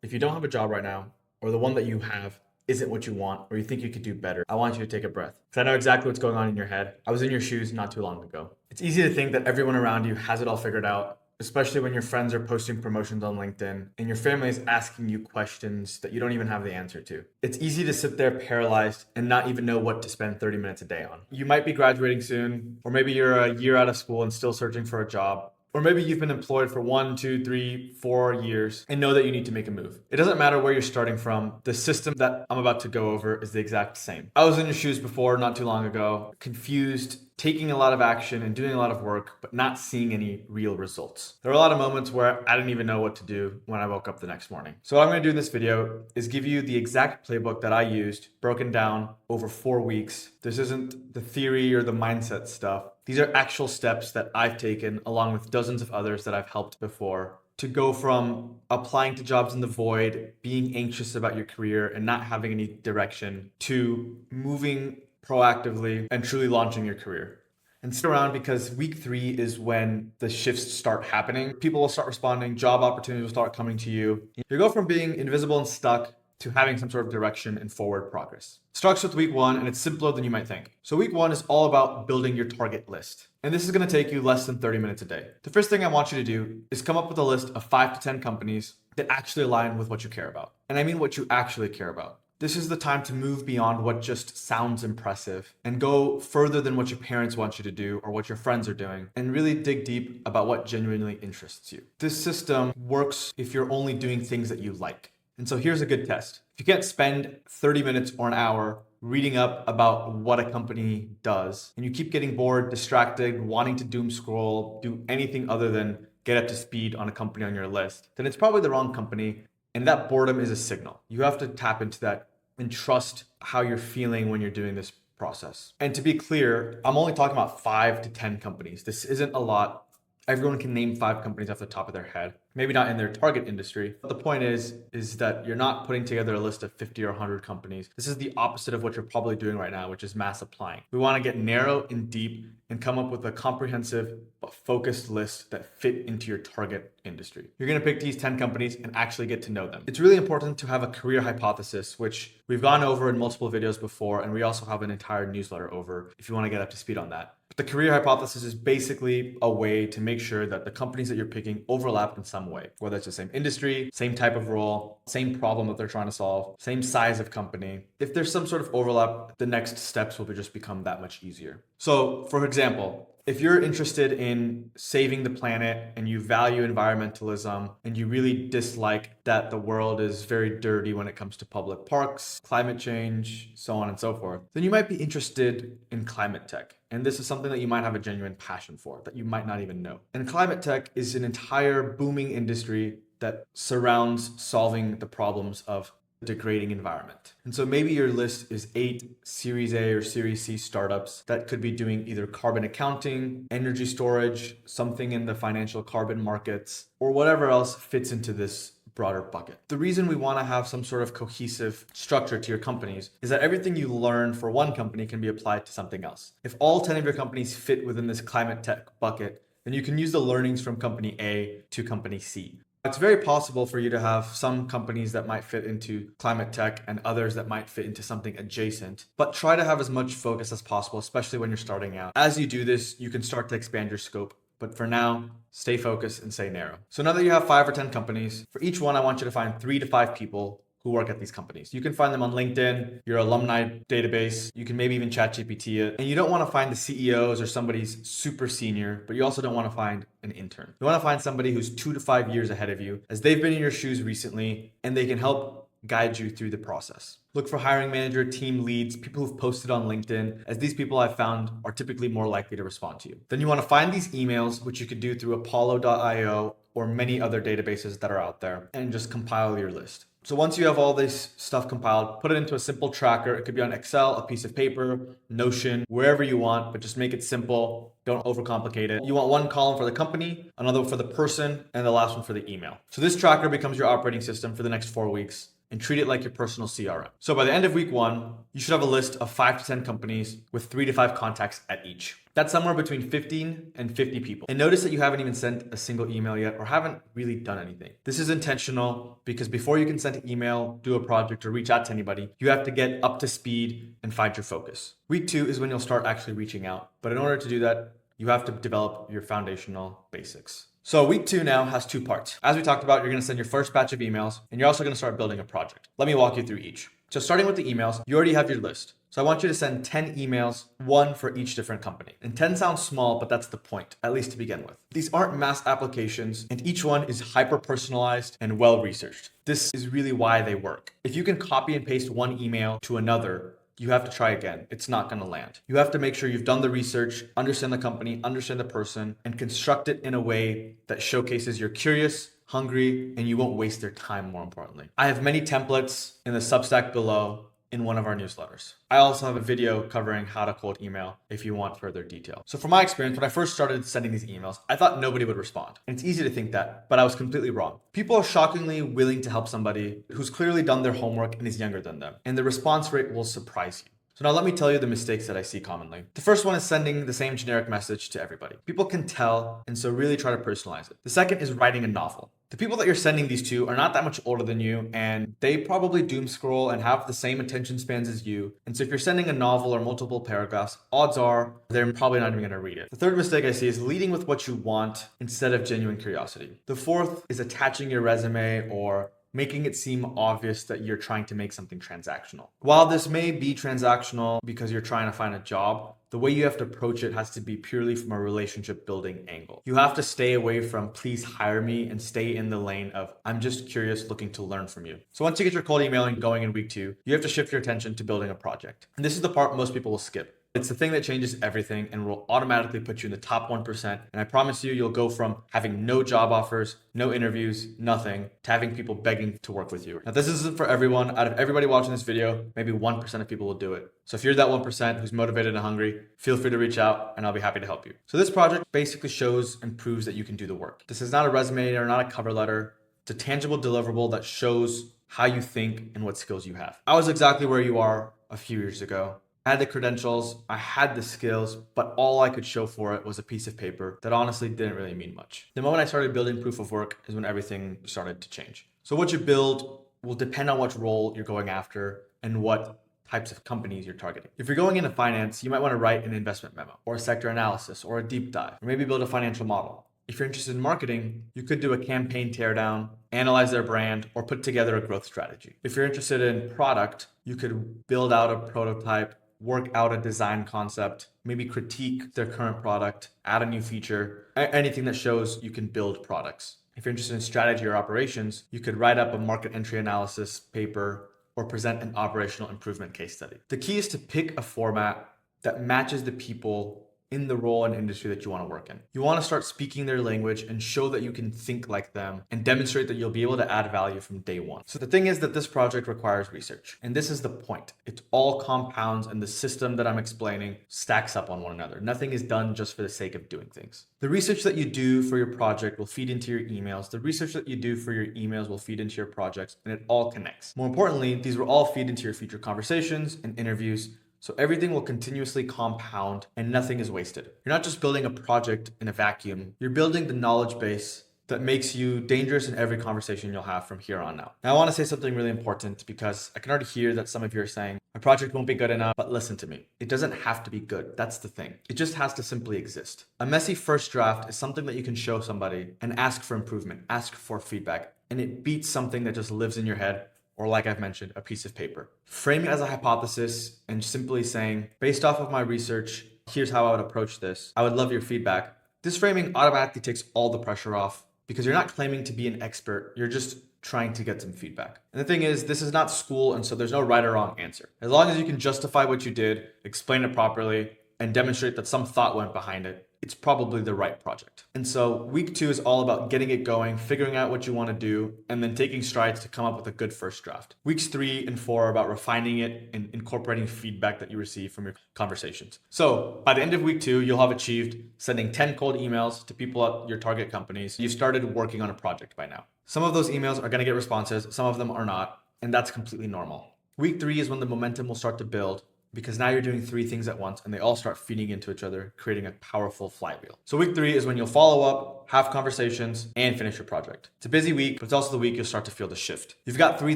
If you don't have a job right now, or the one that you have isn't what you want, or you think you could do better, I want you to take a breath. Because I know exactly what's going on in your head. I was in your shoes not too long ago. It's easy to think that everyone around you has it all figured out, especially when your friends are posting promotions on LinkedIn and your family is asking you questions that you don't even have the answer to. It's easy to sit there paralyzed and not even know what to spend 30 minutes a day on. You might be graduating soon, or maybe you're a year out of school and still searching for a job. Or maybe you've been employed for 1, 2, 3, 4 years and know that you need to make a move. It doesn't matter where you're starting from. The system that I'm about to go over is the exact same. I was in your shoes before, not too long ago, confused, taking a lot of action and doing a lot of work, but not seeing any real results. There were a lot of moments where I didn't even know what to do when I woke up the next morning. So what I'm gonna do in this video is give you the exact playbook that I used, broken down over 4 weeks. This isn't the theory or the mindset stuff. These are actual steps that I've taken along with dozens of others that I've helped before to go from applying to jobs in the void, being anxious about your career and not having any direction, to moving proactively and truly launching your career. And stick around because week 3 is when the shifts start happening. People will start responding, job opportunities will start coming to you. You go from being invisible and stuck to having some sort of direction and forward progress. It starts with week 1 and it's simpler than you might think. So week 1 is all about building your target list. And this is gonna take you less than 30 minutes a day. The first thing I want you to do is come up with a list of 5 to 10 companies that actually align with what you care about. And I mean what you actually care about. This is the time to move beyond what just sounds impressive and go further than what your parents want you to do or what your friends are doing and really dig deep about what genuinely interests you. This system works if you're only doing things that you like. And so here's a good test. If you can't spend 30 minutes or an hour reading up about what a company does, and you keep getting bored, distracted, wanting to doom scroll, do anything other than get up to speed on a company on your list, then it's probably the wrong company. And that boredom is a signal. You have to tap into that and trust how you're feeling when you're doing this process. And to be clear, I'm only talking about 5 to 10 companies. This isn't a lot. Everyone can name 5 companies off the top of their head, maybe not in their target industry. But the point is that you're not putting together a list of 50 or 100 companies. This is the opposite of what you're probably doing right now, which is mass applying. We want to get narrow and deep and come up with a comprehensive but focused list that fit into your target industry. You're going to pick these 10 companies and actually get to know them. It's really important to have a career hypothesis, which we've gone over in multiple videos before, and we also have an entire newsletter over if you want to get up to speed on that. But the career hypothesis is basically a way to make sure that the companies that you're picking overlap in some way, whether it's the same industry, same type of role, same problem that they're trying to solve, same size of company. If there's some sort of overlap, the next steps will just become that much easier. So for example, if you're interested in saving the planet and you value environmentalism and you really dislike that the world is very dirty when it comes to public parks, climate change, so on and so forth, then you might be interested in climate tech. And this is something that you might have a genuine passion for that you might not even know. And climate tech is an entire booming industry that surrounds solving the problems of degrading environment. And so maybe your list is 8 Series A or Series C startups that could be doing either carbon accounting, energy storage, something in the financial carbon markets, or whatever else fits into this broader bucket. The reason we want to have some sort of cohesive structure to your companies is that everything you learn for one company can be applied to something else. If all 10 of your companies fit within this climate tech bucket, then you can use the learnings from company A to company C. It's very possible for you to have some companies that might fit into climate tech and others that might fit into something adjacent, but try to have as much focus as possible, especially when you're starting out. As you do this, you can start to expand your scope. But for now, stay focused and stay narrow. So now that you have 5 or 10 companies, for each one, I want you to find 3 to 5 people who work at these companies. You can find them on LinkedIn, your alumni database. You can maybe even ChatGPT it. And you don't want to find the CEOs or somebody's super senior, but you also don't want to find an intern. You want to find somebody who's 2 to 5 years ahead of you, as they've been in your shoes recently, and they can help guide you through the process. Look for hiring manager, team leads, people who've posted on LinkedIn, as these people I've found are typically more likely to respond to you. Then you want to find these emails, which you could do through Apollo.io or many other databases that are out there, and just compile your list. So once you have all this stuff compiled, put it into a simple tracker. It could be on Excel, a piece of paper, Notion, wherever you want, but just make it simple. Don't overcomplicate it. You want one column for the company, another for the person, and the last one for the email. So this tracker becomes your operating system for the next 4 weeks. and treat it like your personal CRM. So by the end of week 1, you should have a list of 5 to 10 companies with 3 to 5 contacts at each. That's somewhere between 15 and 50 people. And notice that you haven't even sent a single email yet or haven't really done anything. This is intentional because before you can send an email, do a project, or reach out to anybody, you have to get up to speed and find your focus. Week 2 is when you'll start actually reaching out. But in order to do that, you have to develop your foundational basics. So week 2 now has 2 parts. As we talked about, you're going to send your first batch of emails, and you're also going to start building a project. Let me walk you through each. So starting with the emails, you already have your list. So I want you to send 10 emails, 1 for each different company. And 10 sounds small, but that's the point, at least to begin with. These aren't mass applications, and each one is hyper-personalized and well-researched. This is really why they work. If you can copy and paste one email to another, you have to try again. It's not going to land. You have to make sure you've done the research, understand the company, understand the person, and construct it in a way that showcases you're curious, hungry, and you won't waste their time, more importantly. I have many templates in the Substack below in one of our newsletters. I also have a video covering how to cold email if you want further detail. So from my experience, when I first started sending these emails, I thought nobody would respond. And it's easy to think that, but I was completely wrong. People are shockingly willing to help somebody who's clearly done their homework and is younger than them. And the response rate will surprise you. So now let me tell you the mistakes that I see commonly. The first one is sending the same generic message to everybody. People can tell, and so really try to personalize it. The second is writing a novel. The people that you're sending these to are not that much older than you, and they probably doom scroll and have the same attention spans as you. And so if you're sending a novel or multiple paragraphs, odds are they're probably not even going to read it. The third mistake I see is leading with what you want instead of genuine curiosity. The fourth is attaching your resume or making it seem obvious that you're trying to make something transactional. While this may be transactional because you're trying to find a job, the way you have to approach it has to be purely from a relationship building angle. You have to stay away from please hire me and stay in the lane of I'm just curious looking to learn from you. So once you get your cold emailing going in week 2, you have to shift your attention to building a project. And this is the part most people will skip. It's the thing that changes everything and will automatically put you in the top 1%. And I promise you, you'll go from having no job offers, no interviews, nothing, to having people begging to work with you. Now, this isn't for everyone. Out of everybody watching this video, maybe 1% of people will do it. So if you're that 1% who's motivated and hungry, feel free to reach out and I'll be happy to help you. So this project basically shows and proves that you can do the work. This is not a resume or not a cover letter. It's a tangible deliverable that shows how you think and what skills you have. I was exactly where you are a few years ago. I had the credentials, I had the skills, but all I could show for it was a piece of paper that honestly didn't really mean much. The moment I started building proof of work is when everything started to change. So what you build will depend on what role you're going after and what types of companies you're targeting. If you're going into finance, you might want to write an investment memo or a sector analysis or a deep dive, or maybe build a financial model. If you're interested in marketing, you could do a campaign teardown, analyze their brand, or put together a growth strategy. If you're interested in product, you could build out a prototype, work out a design concept, maybe critique their current product, add a new feature, anything that shows you can build products. If you're interested in strategy or operations, you could write up a market entry analysis paper or present an operational improvement case study. The key is to pick a format that matches the people in the role and industry that you want to work in. You want to start speaking their language and show that you can think like them and demonstrate that you'll be able to add value from day one. So the thing is that this project requires research. And this is the point. It all compounds and the system that I'm explaining stacks up on one another. Nothing is done just for the sake of doing things. The research that you do for your project will feed into your emails. The research that you do for your emails will feed into your projects, and it all connects. More importantly, these will all feed into your future conversations and interviews. So everything will continuously compound and nothing is wasted. You're not just building a project in a vacuum. You're building the knowledge base that makes you dangerous in every conversation you'll have from here on out. Now, I want to say something really important because I can already hear that some of you are saying, my project won't be good enough, but listen to me. It doesn't have to be good. That's the thing. It just has to simply exist. A messy first draft is something that you can show somebody and ask for improvement, ask for feedback, and it beats something that just lives in your head, or like I've mentioned, a piece of paper. Frame it as a hypothesis and simply saying, based off of my research, here's how I would approach this. I would love your feedback. This framing automatically takes all the pressure off because you're not claiming to be an expert. You're just trying to get some feedback. And the thing is, this is not school, and so there's no right or wrong answer. As long as you can justify what you did, explain it properly, and demonstrate that some thought went behind it, it's probably the right project. And so week 2 is all about getting it going, figuring out what you want to do, and then taking strides to come up with a good first draft. Weeks 3 and 4 are about refining it and incorporating feedback that you receive from your conversations. So by the end of week 2, you'll have achieved sending 10 cold emails to people at your target companies. You've started working on a project by now. Some of those emails are going to get responses, some of them are not. and that's completely normal. Week 3 is when the momentum will start to build because now you're doing 3 things at once and they all start feeding into each other, creating a powerful flywheel. So week 3 is when you'll follow up, have conversations, and finish your project. It's a busy week, but it's also the week you'll start to feel the shift. You've got 3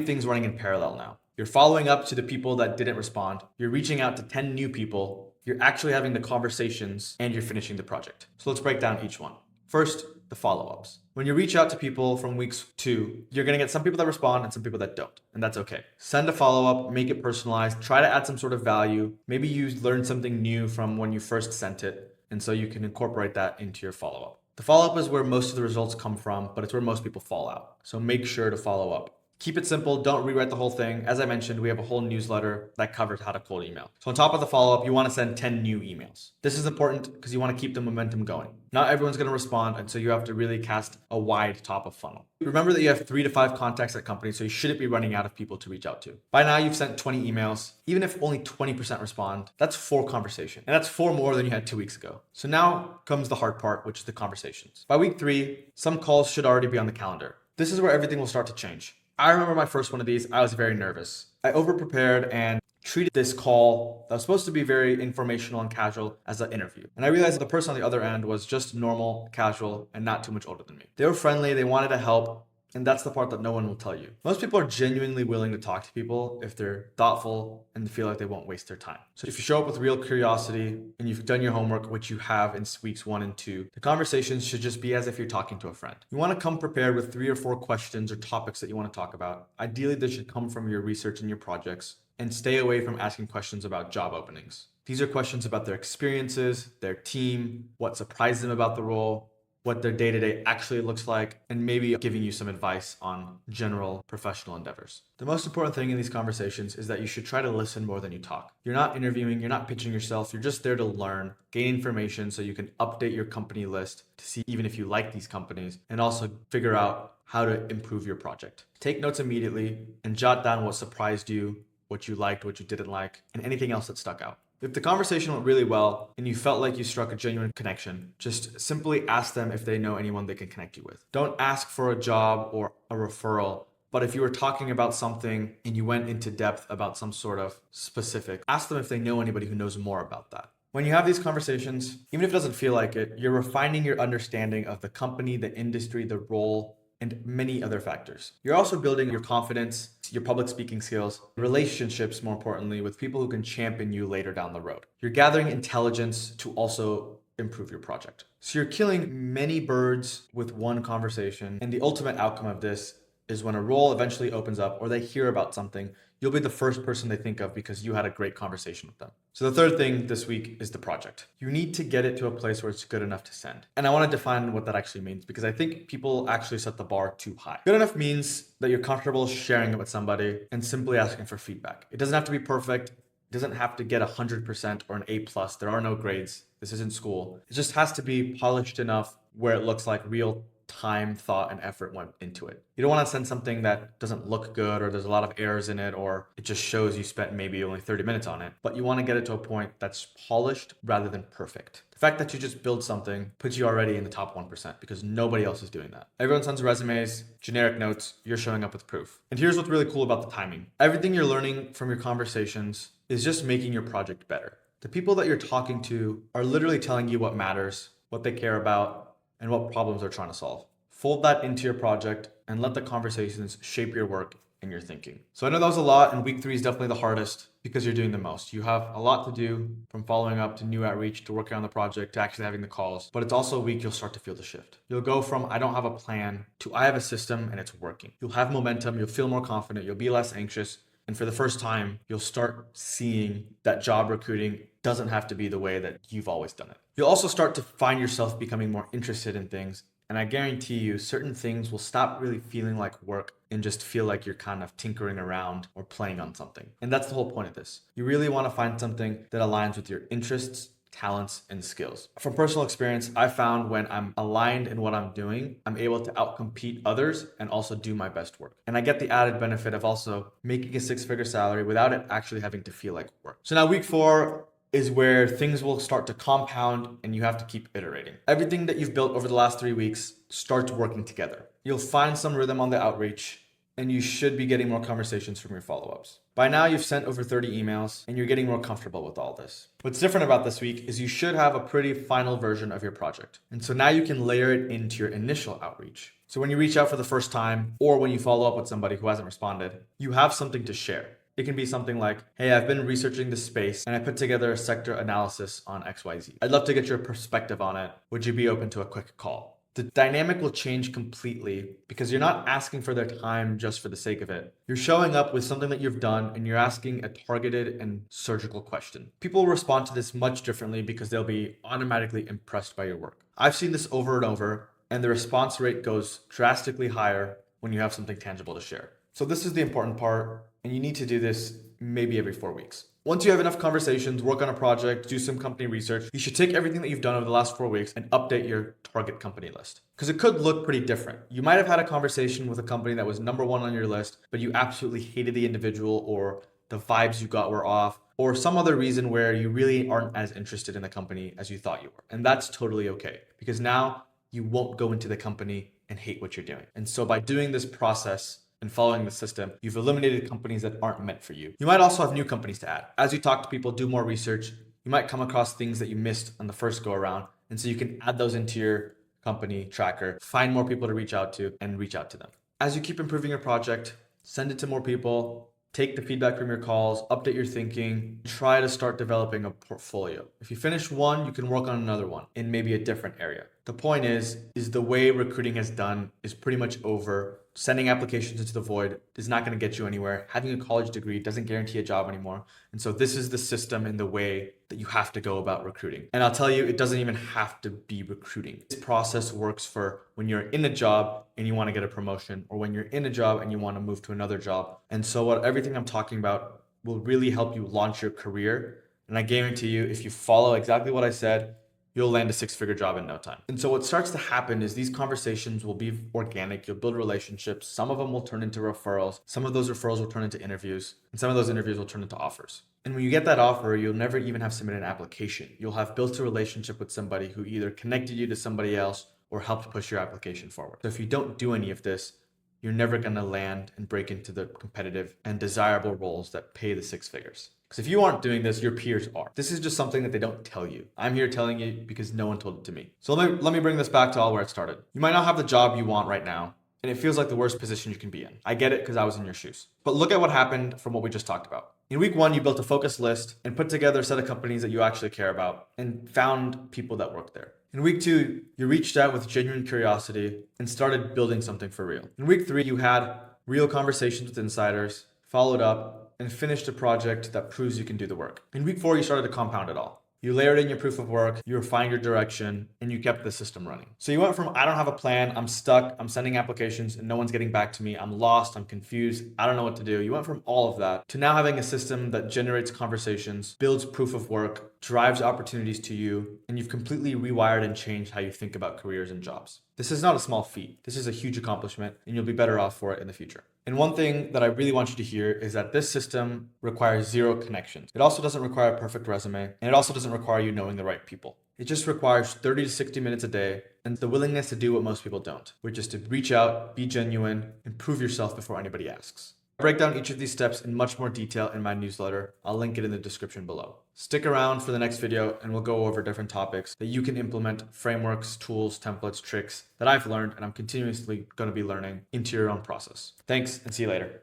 things running in parallel now. You're following up to the people that didn't respond. You're reaching out to 10 new people. You're actually having the conversations, and you're finishing the project. So let's break down each one. First, the follow-ups. When you reach out to people from weeks 2, you're going to get some people that respond and some people that don't, and that's okay. Send a follow-up, make it personalized, try to add some sort of value. Maybe you learned something new from when you first sent it, and so you can incorporate that into your follow-up. The follow-up is where most of the results come from, but it's where most people fall out. So make sure to follow up. Keep it simple. Don't rewrite the whole thing. As I mentioned, we have a whole newsletter that covers how to cold email. So on top of the follow-up, you want to send 10 new emails. This is important because you want to keep the momentum going. Not everyone's going to respond, and so you have to really cast a wide top of funnel. Remember that you have 3 to 5 contacts at companies, so you shouldn't be running out of people to reach out to. By now, you've sent 20 emails. Even if only 20% respond, that's 4 conversations. And that's 4 more than you had 2 weeks ago. So now comes the hard part, which is the conversations. By week 3, some calls should already be on the calendar. This is where everything will start to change. I remember my first one of these, I was very nervous. I over-prepared and treated this call that was supposed to be very informational and casual as an interview. And I realized that the person on the other end was just normal, casual, and not too much older than me. They were friendly, they wanted to help, and that's the part that no one will tell you. Most people are genuinely willing to talk to people if they're thoughtful and feel like they won't waste their time. So if you show up with real curiosity and you've done your homework, which you have in weeks 1 and 2, the conversations should just be as if you're talking to a friend. You want to come prepared with 3 or 4 questions or topics that you want to talk about. Ideally, this should come from your research and your projects, and stay away from asking questions about job openings. These are questions about their experiences, their team, what surprised them about the role, what their day-to-day actually looks like, and maybe giving you some advice on general professional endeavors. The most important thing in these conversations is that you should try to listen more than you talk. You're not interviewing, you're not pitching yourself, you're just there to learn, gain information so you can update your company list to see even if you like these companies, and also figure out how to improve your project. Take notes immediately and jot down what surprised you, what you liked, what you didn't like, and anything else that stuck out. If the conversation went really well and you felt like you struck a genuine connection, just simply ask them if they know anyone they can connect you with. Don't ask for a job or a referral, but if you were talking about something and you went into depth about some sort of specific, ask them if they know anybody who knows more about that. When you have these conversations, even if it doesn't feel like it, you're refining your understanding of the company, the industry, the role, and many other factors. You're also building your confidence, your public speaking skills, relationships, more importantly, with people who can champion you later down the road. You're gathering intelligence to also improve your project. So you're killing many birds with one conversation, and the ultimate outcome of this is when a role eventually opens up or they hear about something, you'll be the first person they think of because you had a great conversation with them. So the third thing this week is the project. You need to get it to a place where it's good enough to send. And I want to define what that actually means because I think people actually set the bar too high. Good enough means that you're comfortable sharing it with somebody and simply asking for feedback. It doesn't have to be perfect. It doesn't have to get 100% or an A+. There are no grades. This isn't school. It just has to be polished enough where it looks like real time, thought, and effort went into it. You don't want to send something that doesn't look good or there's a lot of errors in it or it just shows you spent maybe only 30 minutes on it, but you want to get it to a point that's polished rather than perfect. The fact that you just build something puts you already in the top 1% because nobody else is doing that. Everyone sends resumes, generic notes, you're showing up with proof. And here's what's really cool about the timing. Everything you're learning from your conversations is just making your project better. The people that you're talking to are literally telling you what matters, what they care about, and what problems they're trying to solve. Fold that into your project and let the conversations shape your work and your thinking. So I know that was a lot, and week 3 is definitely the hardest because you're doing the most. You have a lot to do, from following up to new outreach to working on the project to actually having the calls, but it's also a week you'll start to feel the shift. You'll go from I don't have a plan to I have a system and it's working. You'll have momentum, you'll feel more confident, you'll be less anxious, and for the first time, you'll start seeing that job recruiting doesn't have to be the way that you've always done it. You'll also start to find yourself becoming more interested in things. And I guarantee you, certain things will stop really feeling like work and just feel like you're kind of tinkering around or playing on something. And that's the whole point of this. You really want to find something that aligns with your interests, talents, and skills. From personal experience, I found when I'm aligned in what I'm doing, I'm able to outcompete others and also do my best work. And I get the added benefit of also making a 6-figure salary without it actually having to feel like work. So now week 4 is where things will start to compound and you have to keep iterating. Everything that you've built over the last 3 weeks starts working together. You'll find some rhythm on the outreach. and you should be getting more conversations from your follow-ups. By now, you've sent over 30 emails and you're getting more comfortable with all this. What's different about this week is you should have a pretty final version of your project. And so now you can layer it into your initial outreach. So when you reach out for the first time, or when you follow up with somebody who hasn't responded, you have something to share. It can be something like, hey, I've been researching this space and I put together a sector analysis on XYZ. I'd love to get your perspective on it. Would you be open to a quick call? The dynamic will change completely because you're not asking for their time just for the sake of it. You're showing up with something that you've done and you're asking a targeted and surgical question. People will respond to this much differently because they'll be automatically impressed by your work. I've seen this over and over, and the response rate goes drastically higher when you have something tangible to share. So this is the important part, and you need to do this maybe every 4 weeks. Once you have enough conversations, work on a project, do some company research, you should take everything that you've done over the last 4 weeks and update your target company list. Because it could look pretty different. You might have had a conversation with a company that was number 1 on your list, but you absolutely hated the individual, or the vibes you got were off, or some other reason where you really aren't as interested in the company as you thought you were. And that's totally okay, because now you won't go into the company and hate what you're doing. And so by doing this process and following the system, you've eliminated companies that aren't meant for you. You might also have new companies to add. As you talk to people, do more research, you might come across things that you missed on the first go around. And so you can add those into your company tracker, find more people to reach out to, and reach out to them. As you keep improving your project, send it to more people, take the feedback from your calls, update your thinking, try to start developing a portfolio. If you finish one, you can work on another one in maybe a different area. The point is the way recruiting is done is pretty much over. Sending applications into the void is not going to get you anywhere. Having a college degree doesn't guarantee a job anymore. And so this is the system and the way that you have to go about recruiting. And I'll tell you, it doesn't even have to be recruiting. This process works for when you're in a job and you want to get a promotion, or when you're in a job and you want to move to another job. And so everything I'm talking about will really help you launch your career. And I guarantee you, if you follow exactly what I said, you'll land a 6-figure job in no time. And so what starts to happen is these conversations will be organic. You'll build relationships. Some of them will turn into referrals. Some of those referrals will turn into interviews. And some of those interviews will turn into offers. And when you get that offer, you'll never even have submitted an application. You'll have built a relationship with somebody who either connected you to somebody else or helped push your application forward. So if you don't do any of this, you're never going to land and break into the competitive and desirable roles that pay the 6 figures. Because if you aren't doing this, your peers are. This is just something that they don't tell you. I'm here telling you because no one told it to me. So let me bring this back to all where it started. You might not have the job you want right now, and it feels like the worst position you can be in. I get it because I was in your shoes. But look at what happened from what we just talked about. In week 1, you built a focus list and put together a set of companies that you actually care about and found people that work there. In week 2, you reached out with genuine curiosity and started building something for real. In week 3, you had real conversations with insiders, followed up, and finished a project that proves you can do the work. In week 4, you started to compound it all. You layered in your proof of work, you refined your direction, and you kept the system running. So you went from, I don't have a plan, I'm stuck, I'm sending applications and no one's getting back to me, I'm lost, I'm confused, I don't know what to do. You went from all of that to now having a system that generates conversations, builds proof of work, drives opportunities to you, and you've completely rewired and changed how you think about careers and jobs. This is not a small feat. This is a huge accomplishment, and you'll be better off for it in the future. And one thing that I really want you to hear is that this system requires 0 connections. It also doesn't require a perfect resume, and it also doesn't require you knowing the right people. It just requires 30 to 60 minutes a day and the willingness to do what most people don't, which is to reach out, be genuine, and prove yourself before anybody asks. I break down each of these steps in much more detail in my newsletter. I'll link it in the description below. Stick around for the next video and we'll go over different topics that you can implement, frameworks, tools, templates, tricks that I've learned and I'm continuously going to be learning into your own process. Thanks and see you later.